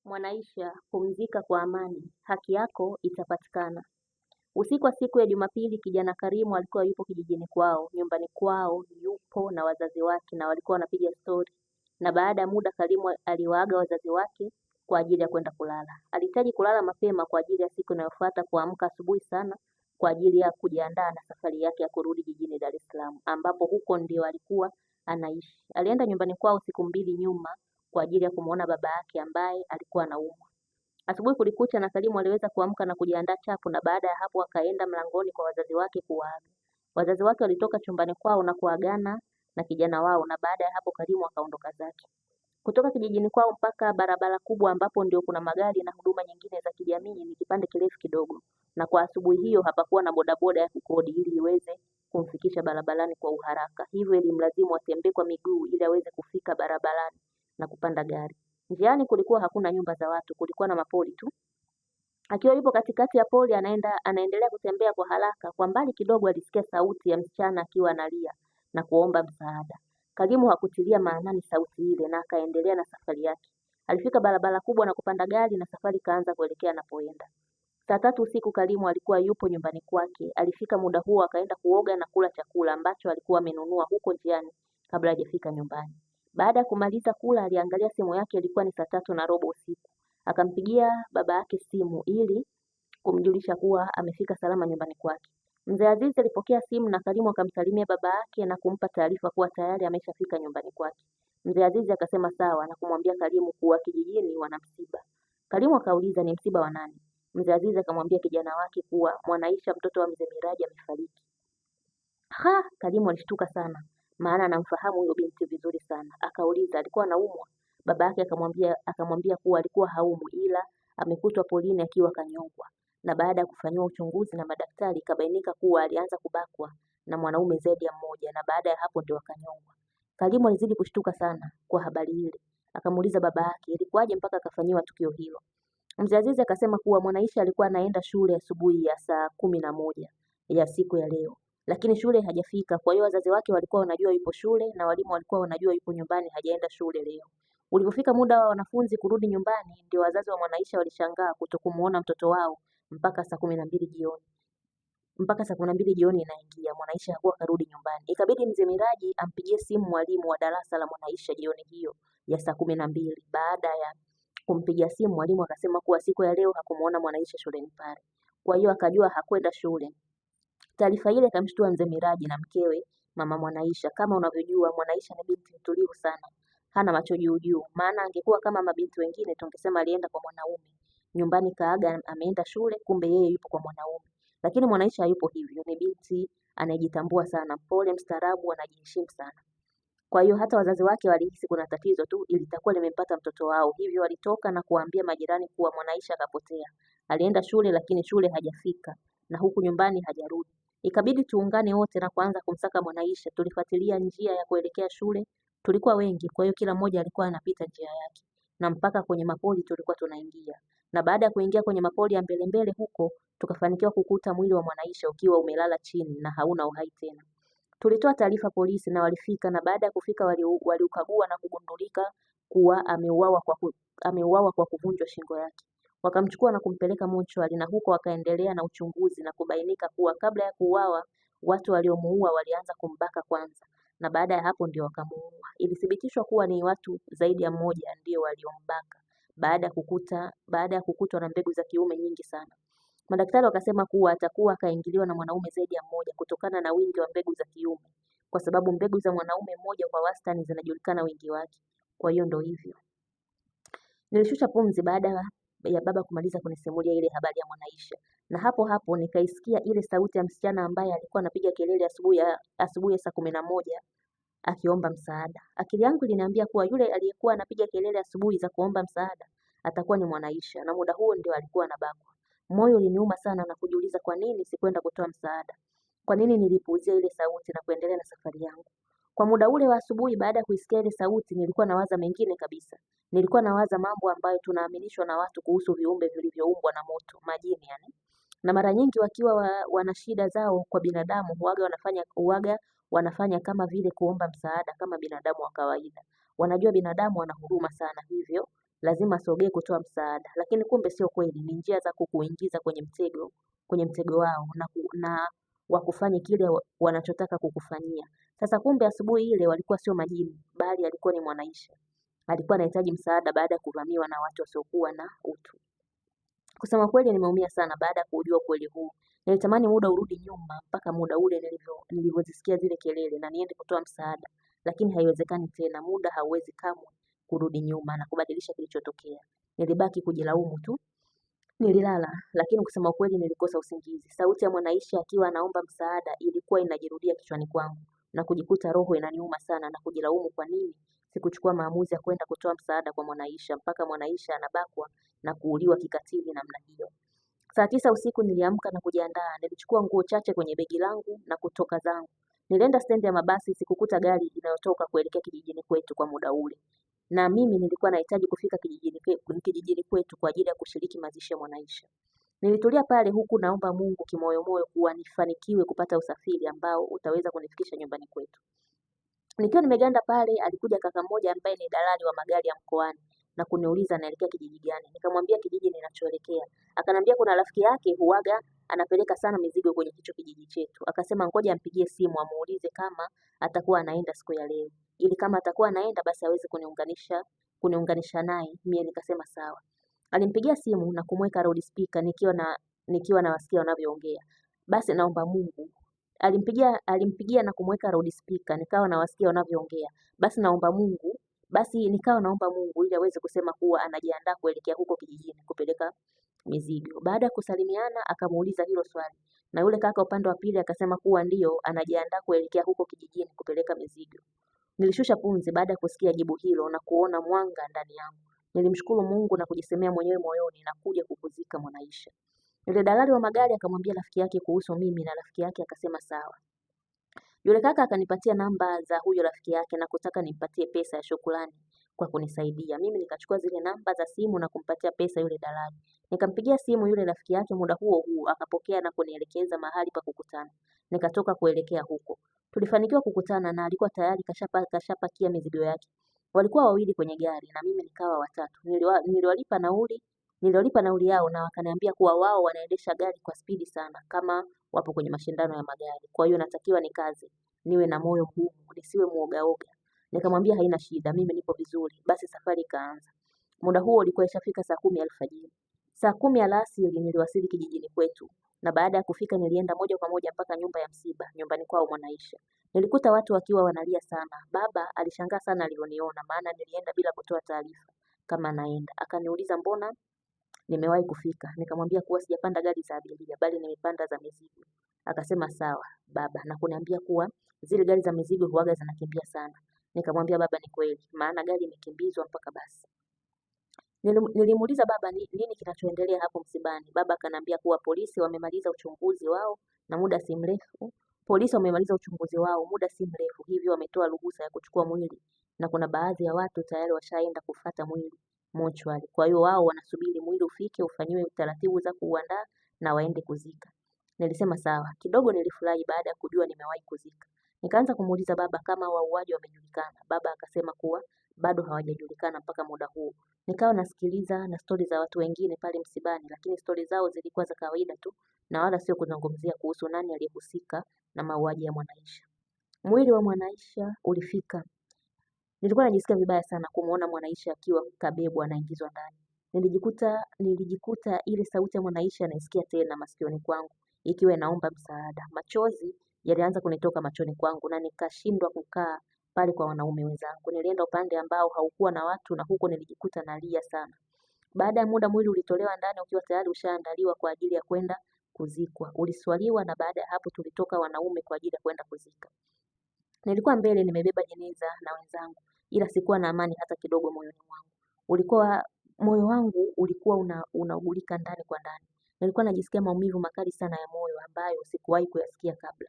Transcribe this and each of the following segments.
Mwanaisha, pumzika kwa amani, haki yako itapatikana. Usiku wa siku ya Jumapili, kijana Karimu alikuwa yupo kijijini kwao, nyumbani kwao, yupo na wazazi wake na walikuwa wanapiga stori. Na baada ya muda Karimu aliwaaga wazazi wake kwa ajili ya kwenda kulala. Alihitaji kulala mapema kwa ajili ya siku inayofuata kuamka asubuhi sana kwa ajili ya kujiandaa na safari yake ya kurudi jijini Dar es Salaam, ambapo huko ndio alikuwa anaishi. Alienda nyumbani kwao siku mbili nyuma kwa ajili ya kumuona baba yake ambaye alikuwa anaumwa. Asubuhi kulikucha na Salimu aliweza kuamka na kujiandaa chapu, na baada ya hapo akaenda mlangoni kwa wazazi wake kuwaaga. Wazazi wake walitoka chumbani kwao na kuagana na kijana wao, na baada ya hapo Karimu akaondoka zake. Kutoka kijijini kwao mpaka barabara kubwa ambapo ndio kuna magari na huduma nyingine za kijamii ni kipande kirefu kidogo, na kwa asubuhi hiyo hapakuwa na bodaboda ya kukodi ili iweze kumfikisha barabarani kwa uharaka. Hivyo ilimlazimu atembee kwa miguu ili aweze kufika barabarani na kupanda gari. Njiani kulikuwa hakuna nyumba za watu, kulikuwa na mapori tu. Akiwa yupo katikati ya pori anaendelea kutembea kwa haraka, kwa mbali kidogo alisikia sauti ya msichana akiwa analia na kuomba msaada. Karimu hakutilia maanani sauti ile na akaendelea na safari yake. Alifika barabara kubwa na kupanda gari na safari ikaanza kuelekea anapoenda. Saa 3 usiku Karimu alikuwa yupo nyumbani kwake. Alifika muda huo akaenda kuoga na kula chakula ambacho alikuwa amenunua huko njiani kabla hajafika nyumbani. Baada ya kumaliza kula aliangalia simu yake, ilikuwa ni saa 3:15 usiku. Akampigia baba yake simu ili kumjulisha kuwa amefika salama nyumbani kwake. Mzee Azizi alipokea simu na Karimu akamsalimia baba yake na kumpa taarifa kuwa tayari ameshafika nyumbani kwake. Mzee Azizi akasema sawa na kumwambia Karimu kuwa kijijini wana msiba. Karimu akauliza ni msiba wa nani? Mzee Azizi akamwambia kijana wake kuwa Mwanaisha mtoto wa mzee Miraji amefariki. Karimu alishtuka sana, maana anamfahamu huyo binti vizuri sana. Akauliza alikuwa anaumwa? Baba yake akamwambia kuwa alikuwa haumwi, ila amekutwa polini akiwa kanyongwa, na baada ya kufanyiwa uchunguzi na madaktari ikabainika kuwa alianza kubakwa na mwanaume zaidi ya mmoja, na baada ya hapo ndio akanyongwa. Karimu alizidi kushtuka sana kwa habari ile. Akamuuliza baba yake ilikuwaje mpaka akafanyiwa tukio hilo. Mzee Azizi akasema kuwa Mwanaisha alikuwa anaenda shule asubuhi ya saa 11 ya siku ya leo, lakini shule hajafika. Kwa hiyo wazazi wake walikuwa wanajua yupo shule na walimu walikuwa wanajua yupo nyumbani, hajaenda shule leo. Ulipofika muda wa wanafunzi kurudi nyumbani, ndio wazazi wa Mwanaisha walishangaa kutokumuona mtoto wao mpaka saa 12 jioni. Mpaka saa 12 jioni inaingia, Mwanaisha hakuwa karudi nyumbani. Ikabidi mzee Miraji ampigie simu mwalimu wa darasa la Mwanaisha jioni hiyo ya saa 12. Baada ya kumpigia simu mwalimu akasema kuwa siku ya leo hakumuona Mwanaisha shuleni pale. Kwa hiyo akajua hakwenda shule. Taarifa ile ikamshtua mzee Miraji na mkewe mama Mwanaisha. Kama unavyojua Mwanaisha ni binti mtulivu sana, hana macho juu juu, maana angekuwa kama mabinti wengine tungesema alienda kwa mwanaume. Nyumbani kaaga ameenda shule, kumbe yeye yupo kwa mwanaume. Lakini Mwanaisha hayupo hivyo, ni binti anayejitambua sana, pole, mstaarabu, anajiheshimu sana. Kwa hiyo hata wazazi wake walihisi kuna tatizo tu ilitakuwa limempata mtoto wao, hivyo walitoka na kuambia majirani kuwa Mwanaisha akapotea. Alienda shule lakini shule hajafika na huku nyumbani hajarudi. Ikabidi tuungane wote na kuanza kumsaka Mwanaisha. Tulifuatilia njia ya kuelekea shule, tulikuwa wengi, kwa hiyo kila mmoja alikuwa anapita njia yake, na mpaka kwenye mapori tulikuwa tunaingia. Na baada ya kuingia kwenye mapori ya mbele mbele huko, tukafanikiwa kukuta mwili wa Mwanaisha ukiwa umelala chini na hauna uhai tena. Tulitoa taarifa polisi na walifika, na baada ya kufika waliukagua na kugundulika kuwa ameuawa kwa kuvunjwa shingo yake. Wakamchukua na kumpeleka mochwari, na huko wakaendelea na uchunguzi na kubainika kuwa kabla ya kuuawa watu waliomuua walianza kumbaka kwanza, na baada ya hapo ndio wakamuua. Ilithibitishwa kuwa ni watu zaidi ya mmoja ndio waliombaka baada ya kukutwa na mbegu za kiume nyingi sana. Madaktari wakasema kuwa atakuwa akaingiliwa na mwanaume zaidi ya mmoja kutokana na wingi wa mbegu za kiume, kwa sababu mbegu za mwanaume mmoja kwa wastani zinajulikana wingi wake. Kwa hiyo ndo hivyo. Nilishusha pumzi baada ya baba kumaliza kunisimulia ile habari ya Mwanaisha, na hapo hapo nikaisikia ile sauti ya msichana ambaye alikuwa anapiga kelele asubuhi ya saa 11 akiomba msaada. Akili yangu iliniambia kuwa yule aliyekuwa anapiga kelele asubuhi za kuomba msaada atakuwa ni Mwanaisha, na muda huo ndio alikuwa anabakwa. Moyo uliniuma sana na kujiuliza kwa nini sikwenda kutoa msaada. Kwa nini nilipuuzia ile sauti na kuendelea na safari yangu? Kwa muda ule wa asubuhi baada ya kuisikia ile sauti nilikuwa nawaza mengine kabisa. Nilikuwa nawaza mambo ambayo tunaaminishwa na watu kuhusu viumbe vilivyoumbwa na moto, majini yani. Na mara nyingi wakiwa wana shida zao kwa binadamu huaga wanafanya kama vile kuomba msaada kama binadamu wa kawaida. Wanajua binadamu wana huruma sana, hivyo lazima asogee kutoa msaada. Lakini kumbe sio kweli, ni njia za kukuingiza kwenye mtego wao na wakufanye kile wanachotaka kukufanyia. Sasa kumbe asubuhi ile walikuwa sio majini, bali alikuwa ni Mwanaisha. Alikuwa anahitaji msaada baada ya kuvamiwa na watu wasiokuwa na utu. Kusema kweli nimeumia sana baada ya kujua ukweli huu. Nilitamani muda urudi nyuma mpaka muda ule nilivyozisikia zile kelele na niende kutoa msaada, lakini haiwezekani tena. Muda hauwezi kamwe kurudi nyuma na kubadilisha kilichotokea. Nilibaki kujilaumu tu. Nililala, lakini kusema ukweli nilikosa usingizi. Sauti ya Mwanaisha akiwa anaomba msaada ilikuwa inajirudia kichwani kwangu na kujikuta roho inaniuma sana na kujilaumu kwa nini sikuchukua maamuzi ya kwenda kutoa msaada kwa Mwanaisha mpaka Mwanaisha anabakwa na kuuliwa kikatili namna hiyo. Saa 9 usiku niliamka na kujiandaa. Nilichukua nguo chache kwenye begi langu na kutoka zangu. Nilienda stendi ya mabasi, sikukuta gari inayotoka kuelekea kijijini kwetu kwa muda ule. Na mimi nilikuwa nahitaji kufika kijijini kwetu kwa ajili ya kushiriki mazishi ya Mwanaisha. Nilitulia pale huku naomba Mungu kimoyomoyo kuwa nifanikiwe kupata usafiri ambao utaweza kunifikisha nyumbani kwetu. Nikiwa nimeganda pale, alikuja kaka mmoja ambaye ni dalali wa magari ya mkoani na kuniuliza naelekea kijiji gani. Nikamwambia kijiji ninachoelekea. Akanambia kuna rafiki yake huaga anapeleka sana mizigo kwenye hicho kijiji chetu. Akasema ngoja ampigie simu amuulize kama atakuwa anaenda siku ya leo, ili kama atakuwa anaenda basi aweze kuniunganisha naye. Mimi nikasema sawa. Alimpigia simu na kumweka loudspeaker nikiwa nawasikia wanavyoongea. Basi naomba Mungu. Alimpigia na kumweka loudspeaker nikawa nawasikia wanavyoongea. Basi nikawa naomba Mungu ili aweze kusema kuwa anajiandaa kuelekea huko kijijini kupeleka mizigo. Baada ya kusalimiana akamuuliza hilo swali. Na yule kaka upande wa pili akasema kuwa ndio anajiandaa kuelekea huko kijijini kupeleka mizigo. Nilishusha pumzi baada ya kusikia jibu hilo na kuona mwanga ndani yangu. Nilimshukuru Mungu na kujisemea mwenyewe moyoni na kuja kukuzika Mwanaisha. Yule dalali wa magari akamwambia rafiki yake kuhusu mimi na rafiki yake akasema sawa. Yule kaka akanipatia namba za huyo rafiki yake na kutaka nimpatie pesa ya shukrani kwa kunisaidia. Mimi nikachukua zile namba za simu na kumpatia pesa yule dalali. Nikampigia simu yule rafiki yake muda huo huo akapokea na kunielekeza mahali pa kukutana. Nikatoka kuelekea huko. Tulifanikiwa kukutana na alikuwa tayari kashapakia mizigo yake. Walikuwa wawili kwenye gari na mimi nikawa watatu. Niliwalipa nauli yao na wakaniambia kuwa wao wanaendesha gari kwa spidi sana kama wapo kwenye mashindano ya magari. Kwa hiyo natakiwa nikaze, niwe na moyo mgumu, nisiwe muogaoga. Nikamwambia haina shida, mimi nipo vizuri. Basi safari ikaanza. Muda huo ulikuwa ishafika saa 10 alfajiri. Saa 10 alasiri niliwasili kijijini kwetu. Na baada ya kufika nilienda moja kwa moja mpaka nyumba ya msiba, nyumbani kwao Mwanaisha. Nilikuta watu wakiwa wanalia sana. Baba alishangaa sana alivyoniona maana nilienda bila kutoa taarifa kama naenda. Akaniuliza mbona nimewahi kufika. Nikamwambia kuwa sijapanda gari za abiria bali nimepanda za mizigo. Akasema sawa baba na kuniambia kuwa zile gari za mizigo huaga zinakimbia sana. Nikamwambia baba ni kweli maana gari imekimbizwa mpaka basi. Nilimuuliza baba nini kinachoendelea hapo msibani. Baba akaniambia kuwa polisi wamemaliza uchunguzi wao muda si mrefu hivyo wametoa ruhusa ya kuchukua mwili na kuna baadhi ya watu tayari washaenda kufuata mwili mochwari. Kwa hiyo wao wanasubiri mwili ufike ufanyiwe taratibu za kuuandaa na waende kuzika. Nilisema sawa. Kidogo nilifurahi baada ya kujua nimewahi kuzika. Nikaanza kumuuliza baba kama wauaji wamejulikana. Baba akasema kuwa bado hawajajulikana mpaka muda huo. Nikawa nasikiliza na stori za watu wengine pale msibani, lakini stori zao zilikuwa za kawaida tu na wala sio kuzungumzia kuhusu nani aliyehusika na mauaji ya Mwanaisha. Mwili wa Mwanaisha ulifika. Nilikuwa najisikia vibaya sana kumuona Mwanaisha akiwa kabebwa anaingizwa ndani. Nilijikuta ile sauti ya Mwanaisha naisikia tena masikioni kwangu ikiwa inaomba msaada. Machozi yalianza kunitoka machoni kwangu na nikashindwa kukaa pale kwa wanaume wenzangu. Nilienda upande ambao haukuwa na watu na huko nilijikuta nalia sana. Baada ya muda mwili ulitolewa ndani ukiwa tayari ushaandaliwa kwa ajili ya kwenda kuzikwa. Uliswaliwa na baada ya hapo tulitoka wanaume kwa ajili ya kwenda kuzika. Nilikuwa mbele nimebeba jeneza na wenzangu ila sikuwa na amani hata kidogo moyoni mwangu. Moyo wangu ulikuwa unaugulika ndani kwa ndani. Nilikuwa najisikia maumivu makali sana ya moyo ambayo sikuwahi kuyasikia kabla.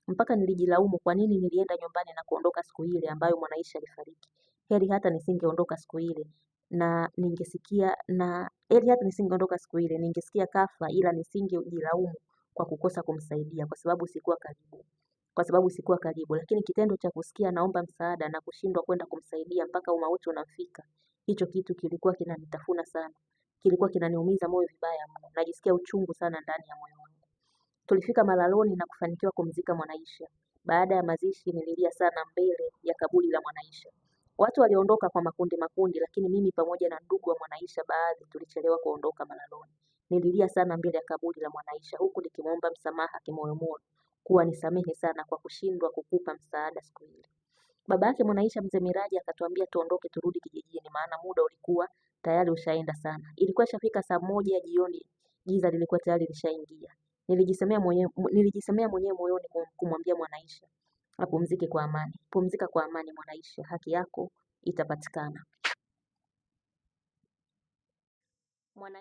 Mpaka nilijilaumu kwa nini nilienda nyumbani na kuondoka siku ile ambayo Mwanaisha alifariki. Heri hata nisingeondoka siku ile ningesikia kafa ila nisingejilaumu kwa kukosa kumsaidia kwa sababu sikuwa karibu. kwa sababu sikuwa karibu, lakini kitendo cha kusikia naomba msaada na kushindwa kwenda kumsaidia mpaka umauti unafika, hicho kitu kilikuwa kinanitafuna sana, kilikuwa kinaniumiza moyo vibaya mno, najisikia uchungu sana ndani ya moyo wangu. Tulifika Malaloni na kufanikiwa kumzika Mwanaisha. Baada ya mazishi nililia sana mbele ya kaburi la Mwanaisha. Watu waliondoka kwa makundi makundi, lakini mimi pamoja na ndugu wa Mwanaisha baadhi tulichelewa kuondoka Malaloni. Nililia sana mbele ya kaburi la Mwanaisha huku nikimwomba msamaha kimoyomoyo kuwa nisamehe sana kwa kushindwa kukupa msaada siku ile. Baba yake Mwanaisha Mzee Miraji akatuambia tuondoke turudi kijijini maana muda ulikuwa tayari ushaenda sana. Ilikuwa ishafika saa 1 jioni, giza lilikuwa tayari lishaingia. Nilijisemea mwenyewe moyoni kumwambia Mwanaisha apumzike kwa amani. Pumzika kwa amani Mwanaisha, haki yako itapatikana. Mwanaisha